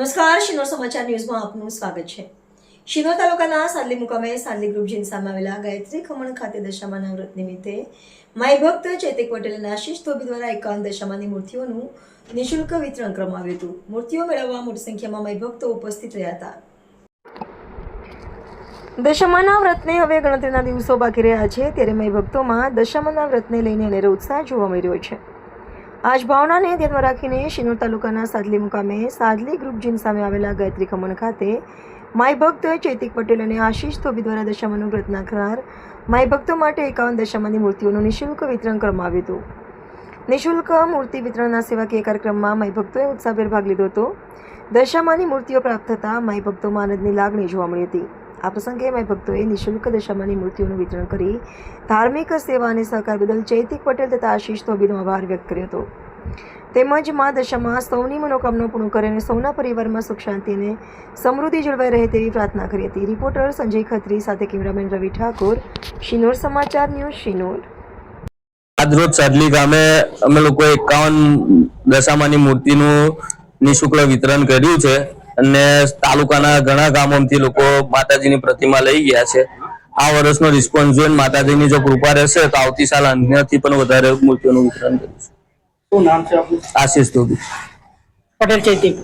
નમસ્કાર, શિનોર સમાચાર ન્યૂઝમાં આપનું સ્વાગત છે। શિનોર તાલુકાના સાદલી મુકામે સાદલી ગ્રુપ જીન સામે આવેલા ગાયત્રી ખમણ ખાતે દશામાના વ્રત નિમિત્તે માય ભક્ત ચૈતિક પટેલ અને આશીષ ધોબી દ્વારા 51 દશામાની મૂર્તિઓનું નિઃશુલ્ક વિતરણ કરવામાં આવ્યું હતું। મૂર્તિઓ મેળવવા મોટી સંખ્યામાં માય ભક્તો ઉપસ્થિત રહ્યા હતા। દશામાના વ્રતને હવે ગણતરીના દિવસો બાકી રહ્યા છે, ત્યારે માય ભક્તોમાં દશામાના વ્રતને લઈને અનેરો ઉત્સાહ જોવા મળી રહ્યો છે। આજ ભાવનાને ધ્યાનમાં રાખીને શિનોર તાલુકાના સાદલી મુકામે સાદલી ગ્રુપ જીન સામે આવેલા ગાયત્રી ખમણ ખાતે માય ભક્ત ચૈતિક પટેલ અને આશીષ ધોબી દ્વારા દશામાનું વ્રત નાખનાર માય ભક્તો માટે 51 દશામાની મૂર્તિઓનું નિઃશુલ્ક વિતરણ કરવામાં આવ્યું હતું। નિઃશુલ્ક મૂર્તિ વિતરણના સેવાકીય કાર્યક્રમમાં માય ભક્તોએ ઉત્સાહભેર ભાગ લીધો હતો। દશામાની મૂર્તિઓ પ્રાપ્ત થતાં માય ભક્તોમાં આનંદની લાગણી જોવા મળી હતી। આ પ્રસંગે માય ભક્તોએ નિઃશુલ્ક દશામાની મૂર્તિઓનું વિતરણ કરી ધાર્મિક સેવા અને સહકાર બદલ ચૈતિક પટેલ તથા આશીષ ધોબીનો આભાર વ્યક્ત કર્યો હતો। તેમજ મા દશામાં સૌની મનોકામના પૂર્ણ કરે અને સૌના પરિવારમાં સુખ શાંતિ અને સમૃદ્ધિ જળવાઈ રહે તેવી પ્રાર્થના કરી હતી। રિપોર્ટર સંજય ખત્રી સાથે કેમેરામેન રવિ ઠાકોર, શિનોર સમાચાર ન્યૂઝ, શિનોર। આજરોજ સાદલી ગામે અમે લોકો 51 દશામાની મૂર્તિનું નિઃશુલ્ક વિતરણ કર્યું છે અને તાલુકાના ઘણા ગામોમાંથી લોકો માતાજીની પ્રતિમા લઈ ગયા છે। આ વર્ષનો રિસ્પોન્સ જોઈને માતાજીની જો કૃપા રહેશે તો આવતી સાલ અન્યથી પણ વધારે મૂર્તિઓનું વિતરણ કરીશું। શું નામ છે આપનું? આશીષ ધોબી પટેલ ચૈતિક।